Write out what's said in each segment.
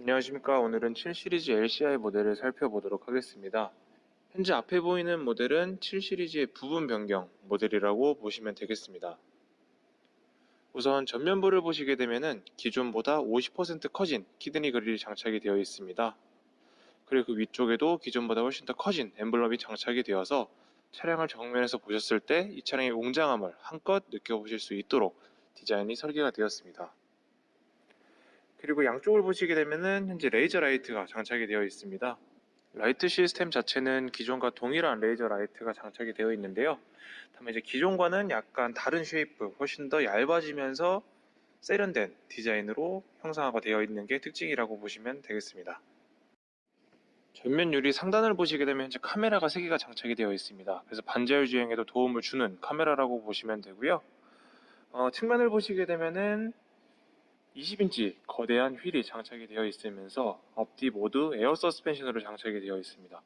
안녕하십니까. 오늘은 7 시리즈 LCI 모델을 살펴보도록 하겠습니다. 현재 앞에 보이는 모델은 7 시리즈의 부분 변경 모델이라고 보시면 되겠습니다. 우선 전면부를 보시게 되면은 기존보다 50% 커진 키드니 그릴이 장착이 되어 있습니다. 그리고 그 위쪽에도 기존보다 훨씬 더 커진 엠블럼이 장착이 되어서 차량을 정면에서 보셨을 때 이 차량의 웅장함을 한껏 느껴보실 수 있도록 디자인이 설계가 되었습니다. 그리고 양쪽을 보시게 되면은 현재 레이저 라이트가 장착이 되어 있습니다. 라이트 시스템 자체는 기존과 동일한 레이저 라이트가 장착이 되어 있는데요. 다만 이제 기존과는 약간 다른 쉐이프, 훨씬 더 얇아지면서 세련된 디자인으로 형상화가 되어 있는 게 특징이라고 보시면 되겠습니다. 전면 유리 상단을 보시게 되면 현재 카메라가 3개가 장착이 되어 있습니다. 그래서 반자율 주행에도 도움을 주는 카메라라고 보시면 되고요. 측면을 보시게 되면은 20인치 거대한 휠이 장착이 되어 있으면서 앞뒤 모두 에어 서스펜션으로 장착이 되어 있습니다.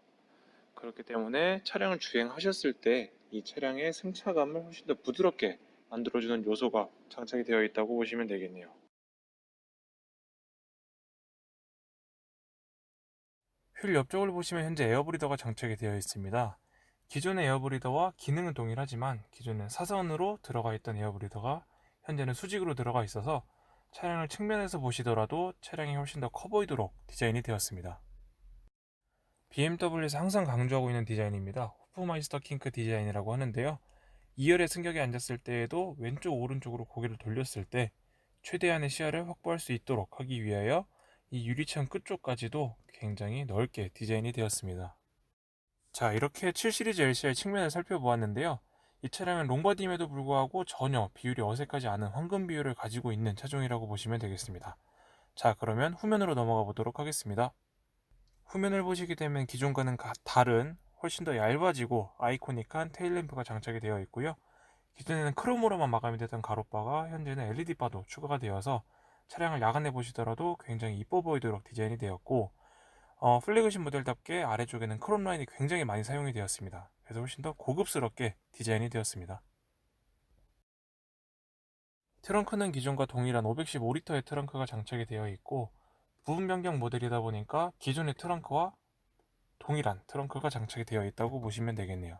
그렇기 때문에 차량을 주행하셨을 때 이 차량의 승차감을 훨씬 더 부드럽게 만들어주는 요소가 장착이 되어 있다고 보시면 되겠네요. 휠 옆쪽을 보시면 현재 에어브리더가 장착이 되어 있습니다. 기존의 에어브리더와 기능은 동일하지만 기존엔 사선으로 들어가 있던 에어브리더가 현재는 수직으로 들어가 있어서 차량을 측면에서 보시더라도 차량이 훨씬 더 커 보이도록 디자인이 되었습니다. BMW에서 항상 강조하고 있는 디자인입니다. 호프마이스터 킹크 디자인이라고 하는데요. 2열의 승객이 앉았을 때에도 왼쪽 오른쪽으로 고개를 돌렸을 때 최대한의 시야를 확보할 수 있도록 하기 위하여 이 유리창 끝쪽까지도 굉장히 넓게 디자인이 되었습니다. 자, 이렇게 7 시리즈 LCI 측면을 살펴보았는데요. 이 차량은 롱바디임에도 불구하고 전혀 비율이 어색하지 않은 황금 비율을 가지고 있는 차종이라고 보시면 되겠습니다. 자, 그러면 후면으로 넘어가 보도록 하겠습니다. 후면을 보시게 되면 기존과는 다른 훨씬 더 얇아지고 아이코닉한 테일램프가 장착이 되어 있고요. 기존에는 크롬으로만 마감이 되던 가로바가 현재는 LED바도 추가가 되어서 차량을 야간에 보시더라도 굉장히 이뻐 보이도록 디자인이 되었고, 플래그십 모델답게 아래쪽에는 크롬 라인이 굉장히 많이 사용이 되었습니다. 그래서 훨씬 더 고급스럽게 디자인이 되었습니다. 트렁크는 기존과 동일한 515리터의 트렁크가 장착이 되어 있고, 부분 변경 모델이다 보니까 기존의 트렁크와 동일한 트렁크가 장착이 되어 있다고 보시면 되겠네요.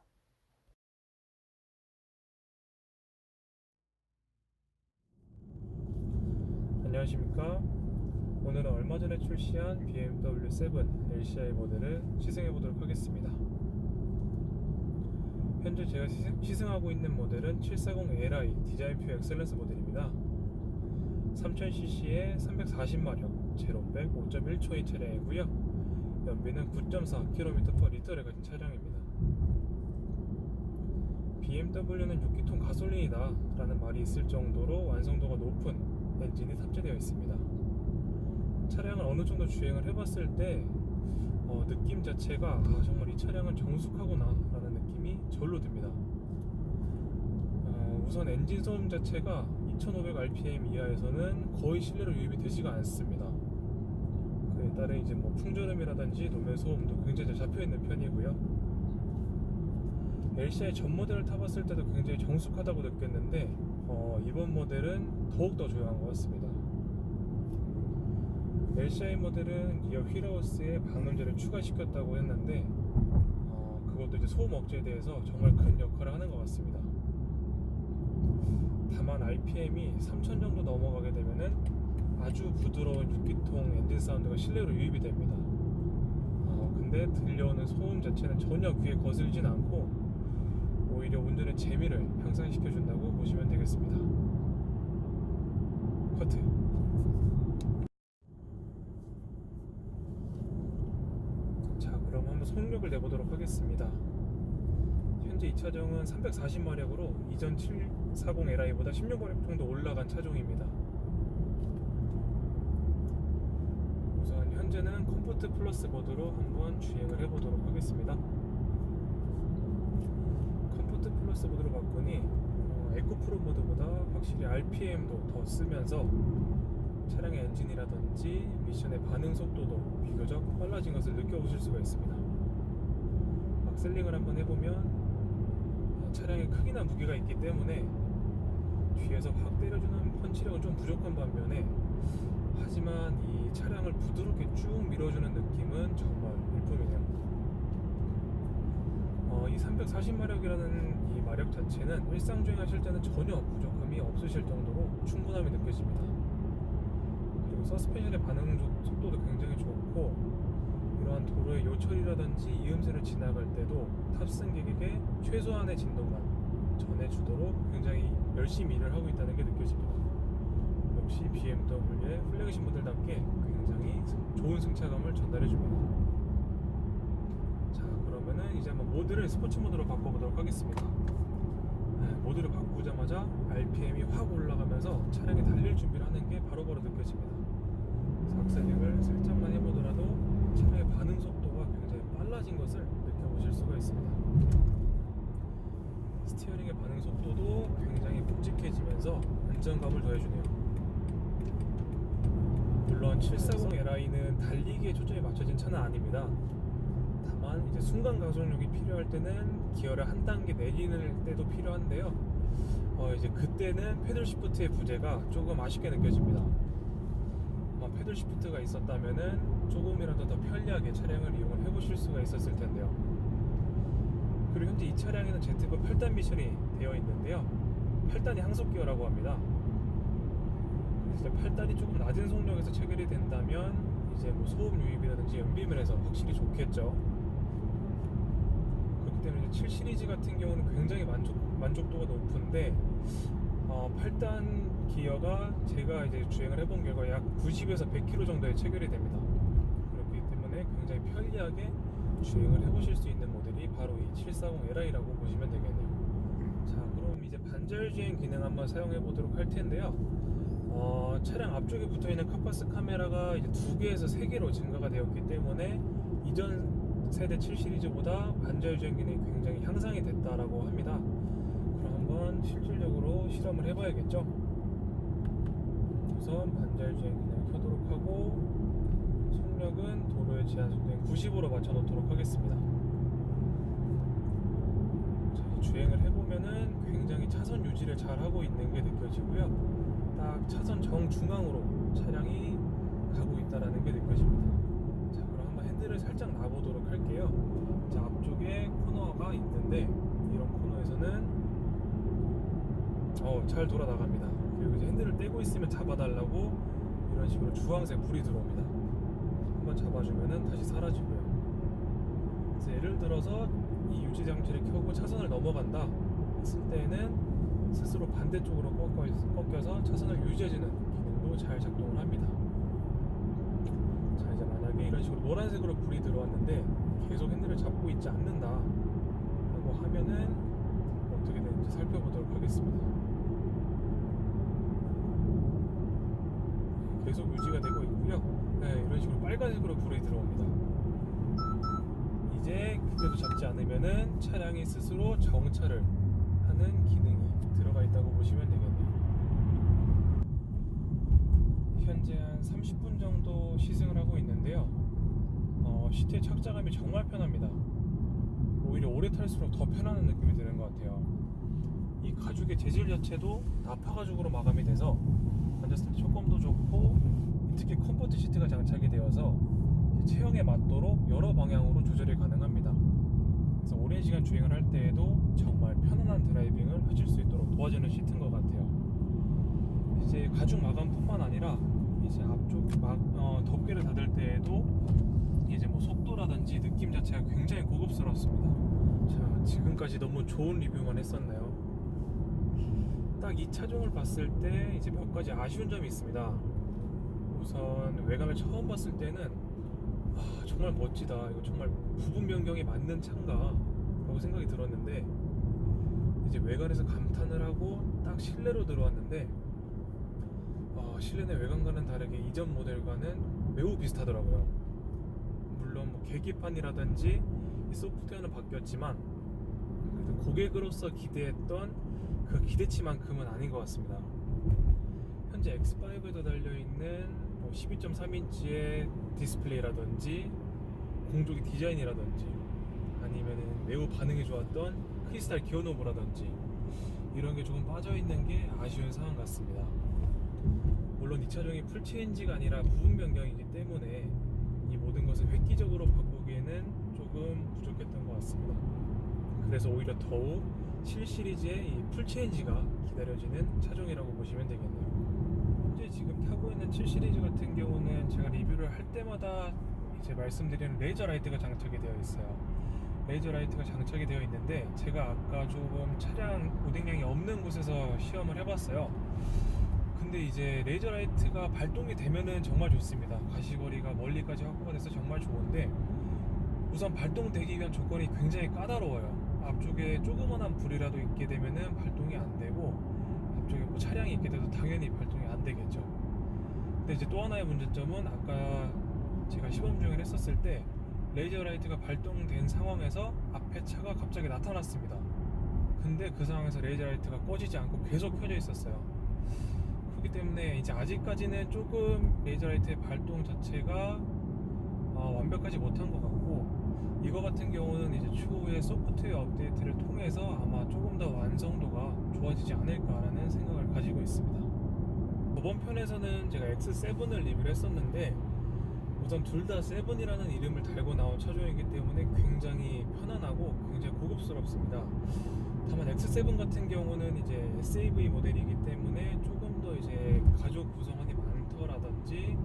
안녕하십니까. 오늘은 얼마 전에 출시한 BMW 7 LCI 모델을 시승해 보도록 하겠습니다. 현재 제가 시승하고 있는 모델은 740Li 디자인표 엑셀런스 모델입니다. 3000cc의 340마력, 제로백 5.1초인 차량이고요. 연비는 9.4km/L를 가진 차량입니다. BMW는 6기통 가솔린이다 라는 말이 있을 정도로 완성도가 높은 엔진이 탑재되어 있습니다. 차량을 어느 정도 주행을 해봤을 때 느낌 자체가 정말 이 차량은 정숙하구나 라는 느낌이 절로 듭니다. 우선 엔진 소음 자체가 2500rpm 이하에서는 거의 실내로 유입이 되지가 않습니다. 그에 따른 이제 풍절음이라든지 노면 소음도 굉장히 잘 잡혀있는 편이고요. LCI 전 모델을 타봤을 때도 굉장히 정숙하다고 느꼈는데 이번 모델은 더욱더 조용한 것 같습니다. LCI 모델은 리어 휠하우스에 방음제를 추가시켰다고 했는데 그것도 이제 소음 억제에 대해서 정말 큰 역할을 하는 것 같습니다. 다만 RPM이 3000 정도 넘어가게 되면은 아주 부드러운 6기통 엔진 사운드가 실내로 유입이 됩니다. 근데 들려오는 소음 자체는 전혀 귀에 거슬리진 않고 오히려 운전의 재미를 향상시켜준다고 보시면 되겠습니다. 커트. 자, 그럼 한번 속력을 내보도록 하겠습니다. 현재 이 차종은 340마력으로 이전 740Li보다 16마력 정도 올라간 차종입니다. 우선 현재는 컴포트 플러스 모드로 한번 주행을 해보도록 하겠습니다. 컴포트 플러스 모드로 바꾸니 에코 프로 모드보다 확실히 RPM도 더 쓰면서 차량의 엔진이라든지 미션의 반응 속도도 비교적 빨라진 것을 느껴보실 수가 있습니다. 악셀링을 한번 해보면 차량의 크기나 무게가 있기 때문에 뒤에서 확 때려주는 펀치력은 좀 부족한 반면에 하지만 이 차량을 부드럽게 쭉 밀어주는 느낌은 정말 일품이네요. 이 340마력이라는 이 마력 자체는 일상 주행하실 때는 전혀 부족함이 없으실 정도로 충분함이 느껴집니다. 그리고 서스펜션의 반응 속도도 굉장히 좋고, 이러한 도로의 요철이라든지 이음새를 지나갈 때도 탑승객에게 최소한의 진동만 전해주도록 굉장히 열심히 일을 하고 있다는 게 느껴집니다. 역시 BMW의 플래그십 모델답게 굉장히 좋은 승차감을 전달해줍니다. 자, 그러면은 이제 한번 모드를 스포츠 모드로 바꿔보도록 하겠습니다. 모드를 바꾸자마자 RPM이 확 올라가면서 차량이 달릴 준비를 하는 게 바로바로 느껴집니다. 악셀링을 살짝만 해보더라도 차량의 반응 속도가 굉장히 빨라진 것을 느껴보실 수가 있습니다. 스티어링의 반응 속도도 굉장히 묵직해지면서 안정감을 더해주네요. 물론 740Li는 달리기에 초점이 맞춰진 차는 아닙니다. 다만 이제 순간 가속력이 필요할 때는 기어를 한 단계 내리는 때도 필요한데요. 이제 그때는 패들 시프트의 부재가 조금 아쉽게 느껴집니다. 패들 시프트가 있었다면은 조금이라도 더 편리하게 차량을 이용을 해보실 수가 있었을 텐데요. 그리고 현재 이 차량에는 ZF 8단 미션이 되어 있는데요. 8단이 항속 기어라고 합니다. 이제 8단이 조금 낮은 속력에서 체결이 된다면 이제 뭐 소음 유입이라든지 연비면에서 확실히 좋겠죠. 그렇기 때문에 7 시리즈 같은 경우는 굉장히 만족도가 높은데 8단 기어가 제가 이제 주행을 해본 결과 약 90에서 100km 정도에 체결이 됩니다. 그렇기 때문에 굉장히 편리하게 주행을 해보실 수 있는 모델이 바로 이 740Li라고 보시면 되겠네요. 자, 그럼 이제 반절 주행 기능 한번 사용해 보도록 할 텐데요. 차량 앞쪽에 붙어있는 컴파스 카메라가 이제 2개에서 3개로 증가가 되었기 때문에 이전 세대 7 시리즈보다 반절 주행 기능이 굉장히 향상이 됐다라고 합니다. 그럼 한번 실질적으로 실험을 해봐야겠죠. 우선 반절 주행 기능을 켜도록 하고 속력은 도로의 제한 속도인 90으로 맞춰 놓도록 하겠습니다. 자, 주행을 해보면은 굉장히 차선 유지를 잘 하고 있는 게 느껴지고요. 딱 차선 정중앙으로 차량이 가고 있다는 게 느껴집니다. 자, 그럼 한번 핸들을 살짝 놔보도록 할게요. 자, 앞쪽에 코너가 있는데 이런 코너에서는 잘 돌아 나갑니다. 그리고 이제 핸들을 떼고 있으면 잡아달라고 이런 식으로 주황색 불이 들어옵니다. 한번 잡아주면은 다시 사라지고요. 그래서 예를 들어서 이 유지 장치를 켜고 차선을 넘어간다 했을 때는 스스로 반대쪽으로 꺾여서 차선을 유지해주는 기능도 잘 작동을 합니다. 자, 이제 만약에 이런 식으로 노란색으로 불이 들어왔는데 계속 핸들을 잡고 있지 않는다 라고 하면은 어떻게 되는지 살펴보도록 하겠습니다. 계속 유지가 되고 있고요. 이런 식으로 빨간색으로 불이 들어옵니다. 이제 그때도 잡지 않으면은 차량이 스스로 정차를 하는 기능이 들어가 있다고 보시면 되겠네요. 현재 한 30분 정도 시승을 하고 있는데요. 시트의 착자감이 정말 편합니다. 오히려 오래 탈수록 더 편안한 느낌이 드는 것 같아요. 이 가죽의 재질 자체도 나파 가죽으로 마감이 돼서 앉았을 때 촉감도 좋고, 특히 컴포트 시트가 장착이 되어서 체형에 맞도록 여러 방향으로 조절이 가능합니다. 그래서 오랜 시간 주행을 할 때에도 정말 편안한 드라이빙을 하실 수 있도록 도와주는 시트인 것 같아요. 이제 가죽 마감뿐만 아니라 이제 앞쪽 덮개를 닫을 때에도 이제 뭐 속도라든지 느낌 자체가 굉장히 고급스럽습니다. 자, 지금까지 너무 좋은 리뷰만 했었나요? 딱 이 차종을 봤을 때 이제 몇 가지 아쉬운 점이 있습니다. 우선 외관을 처음 봤을 때는 정말 멋지다, 이거 정말 부분 변경이 맞는 차인가 라고 생각이 들었는데, 이제 외관에서 감탄을 하고 딱 실내로 들어왔는데 실내 내 외관과는 다르게 이전 모델과는 매우 비슷하더라고요. 물론 뭐 계기판이라든지 이 소프트웨어는 바뀌었지만 그래도 고객으로서 기대했던 그 기대치만큼은 아닌 것 같습니다. 현재 X5에도 달려있는 12.3인치의 디스플레이라든지 공조기 디자인이라든지 아니면은 매우 반응이 좋았던 크리스탈 기어노브라든지 이런 게 조금 빠져있는 게 아쉬운 상황 같습니다. 물론 이 차종이 풀체인지가 아니라 부분 변경이기 때문에 이 모든 것을 획기적으로 바꾸기에는 조금 부족했던 것 같습니다. 그래서 오히려 더욱 7 시리즈의 이 풀체인지가 기다려지는 차종이라고 보시면 되겠네요. 현재 지금 타고 있는 7 시리즈 같은 경우는 제가 리뷰를 할 때마다 이제 말씀드리는 레이저 라이트가 장착이 되어 있어요. 레이저 라이트가 장착이 되어 있는데 제가 아까 조금 차량 운행량이 없는 곳에서 시험을 해봤어요. 근데 이제 레이저 라이트가 발동이 되면은 정말 좋습니다. 가시거리가 멀리까지 확보가 돼서 정말 좋은데 우선 발동되기 위한 조건이 굉장히 까다로워요. 앞쪽에 조그만한 불이라도 있게 되면은 발동이 안 되고 앞쪽에 뭐 차량이 있게 돼도 당연히 발동이 안 되겠죠. 근데 이제 또 하나의 문제점은 아까 제가 시범 주행을 했었을 때 레이저 라이트가 발동된 상황에서 앞에 차가 갑자기 나타났습니다. 근데 그 상황에서 레이저 라이트가 꺼지지 않고 계속 켜져 있었어요. 그렇기 때문에 이제 아직까지는 조금 레이저 라이트의 발동 자체가 완벽하지 못한 것 같고, 이거 같은 경우는 이제 추후에 소프트웨어 업데이트를 통해서 아마 조금 더 완성도가 좋아지지 않을까라는 생각을 가지고 있습니다. 이번 편에서는 제가 X7을 리뷰를 했었는데 우선 둘 다 7이라는 이름을 달고 나온 차종이기 때문에 굉장히 편안하고 굉장히 고급스럽습니다. 다만 X7 같은 경우는 이제 SAV 모델이기 때문에 조금 더 이제 가족 구성원이 많더라든지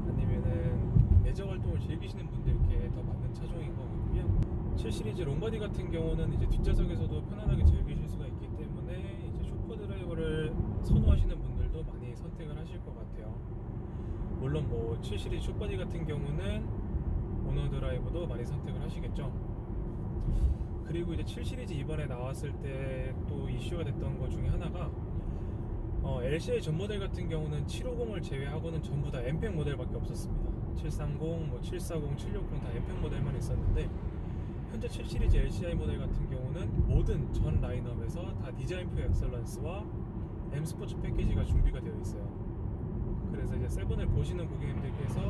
아니면은 레저 활동을 즐기시는 분들께 더 맞는 차종인 것 같고요. 7 시리즈 롱바디 같은 경우는 이제 뒷좌석에서도 편안하게 즐기실 수가 있기 때문에 이제 쇼퍼 드라이버를 선호하시는 분들도 많이 선택을 하실 것 같아요. 물론 뭐 7 시리즈 숏바디 같은 경우는 오너 드라이버도 많이 선택을 하시겠죠. 그리고 이제 7 시리즈 이번에 나왔을 때 또 이슈가 됐던 것 중에 하나가 LCI 전 모델 같은 경우는 750을 제외하고는 전부 다 엠팩 모델밖에 없었습니다. 730, 뭐 740, 760 다 엠팩 모델만 있었는데 현재 7 시리즈 LCI 모델 같은 경우는 모든 전 라인업에서 다 디자인 표 엑셀런스와 M 스포츠 패키지가 준비가 되어 있어요. 그래서 이제 7을 보시는 고객님들께서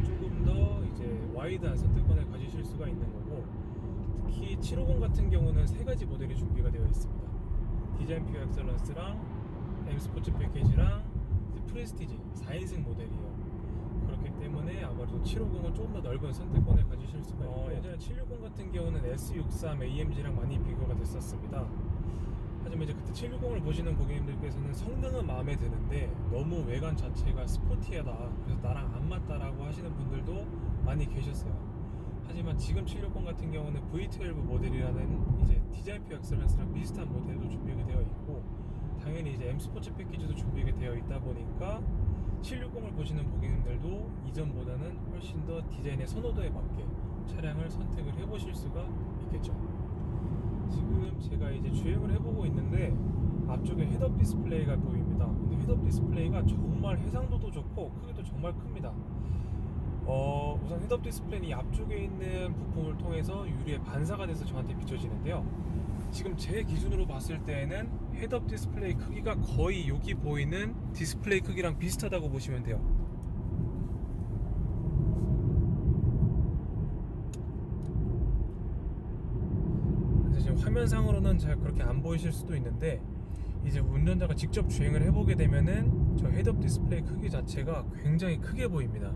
조금 더 이제 와이드한 선택권을 가지실 수가 있는 거고, 특히 750 같은 경우는 세 가지 모델이 준비가 되어 있습니다. 디자인 표 엑셀런스랑 M 스포츠 패키지랑 프레스티지 4인승 모델이에요. 그렇기 때문에 아무래도 750은 조금 더 넓은 선택권을 가지실 수가 있고, 예전에 760 같은 경우는 S63 AMG랑 많이 비교가 됐었습니다. 하지만 이제 그때 760을 보시는 고객님들께서는 성능은 마음에 드는데 너무 외관 자체가 스포티하다, 그래서 나랑 안 맞다라고 하시는 분들도 많이 계셨어요. 하지만 지금 760 같은 경우는 V12 모델이라는 이제 디자인표 엑셀런스랑 비슷한 모델도 준비가 되어 있고, 당연히 이제 M 스포츠 패키지도 준비가 되어 있다 보니까 760을 보시는 고객님들도 이전보다는 훨씬 더 디자인의 선호도에 맞게 차량을 선택을 해보실 수가 있겠죠. 지금 제가 이제 주행을 해보고 있는데 앞쪽에 헤드업 디스플레이가 보입니다. 근데 헤드업 디스플레이가 정말 해상도도 좋고 크기도 정말 큽니다. 우선 헤드업 디스플레이는 이 앞쪽에 있는 부품을 통해서 유리에 반사가 돼서 저한테 비춰지는데요. 지금 제 기준으로 봤을 때는 헤드업 디스플레이 크기가 거의 여기 보이는 디스플레이 크기랑 비슷하다고 보시면 돼요. 그래서 지금 화면상으로는 잘 그렇게 안 보이실 수도 있는데 이제 운전자가 직접 주행을 해보게 되면은 저 헤드업 디스플레이 크기 자체가 굉장히 크게 보입니다.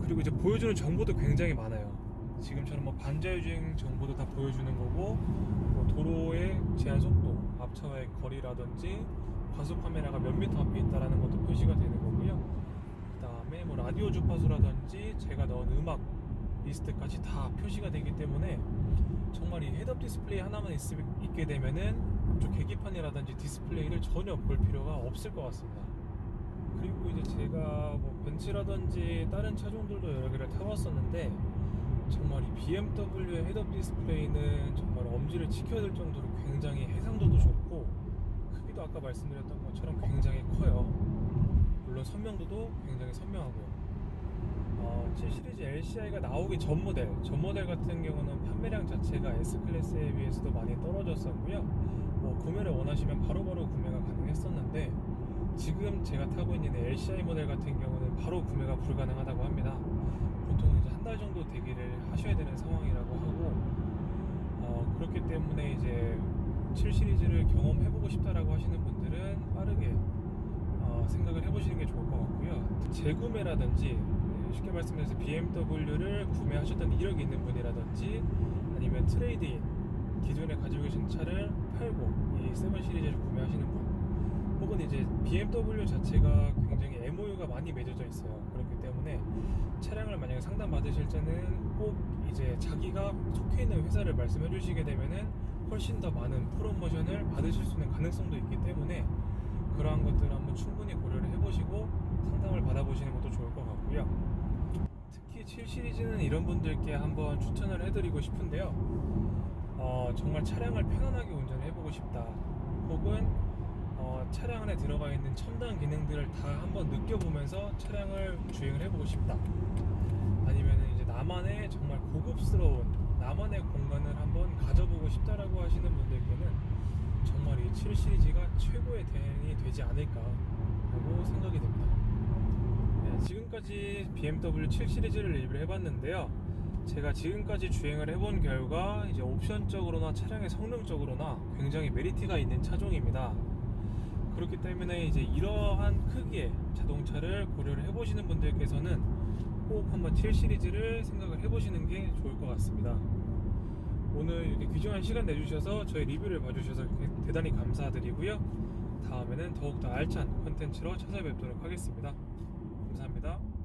그리고 이제 보여주는 정보도 굉장히 많아요. 지금처럼 뭐 반자율주행 정보도 다 보여주는 거고, 뭐 도로의 제한 속도, 앞차와의 거리라든지 과속 카메라가 몇 미터 앞에 있다라는 것도 표시가 되는 거고요. 그 다음에 뭐 라디오 주파수라든지 제가 넣은 음악 리스트까지 다 표시가 되기 때문에 정말 이 헤드업 디스플레이 하나만 있게 되면은 쪽 계기판이라든지 디스플레이를 전혀 볼 필요가 없을 것 같습니다. 그리고 이제 제가 뭐 벤츠라든지 다른 차종들도 여러 개를 타봤었는데 정말 이 BMW의 헤드업 디스플레이는 정말 엄지를 지켜야 될 정도로 굉장히 해상도도 좋고 크기도 아까 말씀드렸던 것처럼 굉장히 커요. 물론 선명도도 굉장히 선명하고요. 7 시리즈 LCI가 나오기 전 모델 같은 경우는 판매량 자체가 S클래스에 비해서도 많이 떨어졌었고요. 뭐 구매를 원하시면 바로바로 구매가 가능했었는데 지금 제가 타고 있는 LCI 모델 같은 경우는 바로 구매가 불가능하다고 합니다. 보통 이제 한 달 정도 대기를 하셔야 되는 상황이라고 하고, 그렇기 때문에 이제 7 시리즈를 경험해보고 싶다라고 하시는 분들은 빠르게 생각을 재구매라든지 쉽게 말씀해서 BMW를 구매하셨던 이력이 있는 분이라든지 아니면 트레이드인 기존에 가지고 계신 차를 팔고 이 7 시리즈를 구매하시는 분 혹은 이제 BMW 자체가 굉장히 MOU가 많이 맺어져 있어요. 그렇기 때문에 차량을 만약에 상담 받으실 때는 꼭 이제 자기가 속해 있는 회사를 말씀해 주시게 되면은 훨씬 더 많은 프로모션을 받으실 수 있는 가능성도 있기 때문에 그러한 것들을 한번 충분히 고려를 해보시고 상담을 받아보시는 것도 좋을 것 같고요. 특히 7 시리즈는 이런 분들께 한번 추천을 해드리고 싶은데요. 정말 차량을 편안하게 운전을 해보고 싶다. 혹은 차량 안에 들어가 있는 첨단 기능들을 다 한번 느껴보면서 차량을 주행을 해보고 싶다. 아니면 이제 나만의 정말 고급스러운 나만의 공간을 한번 가져보고 싶다라고 하시는 분들께는 정말 이 7 시리즈가 최고의 대안이 되지 않을까 라고 생각이 됩니다. 네, 지금까지 BMW 7 시리즈를 리뷰를 해봤는데요. 제가 지금까지 주행을 해본 결과 이제 옵션적으로나 차량의 성능적으로나 굉장히 메리트가 있는 차종입니다. 그렇기 때문에 이제 이러한 크기의 자동차를 고려를 해보시는 분들께서는 꼭 한번 7 시리즈를 생각을 해보시는 게 좋을 것 같습니다. 오늘 이렇게 귀중한 시간 내주셔서 저희 리뷰를 봐주셔서 대단히 감사드리고요. 다음에는 더욱더 알찬 콘텐츠로 찾아뵙도록 하겠습니다. 감사합니다.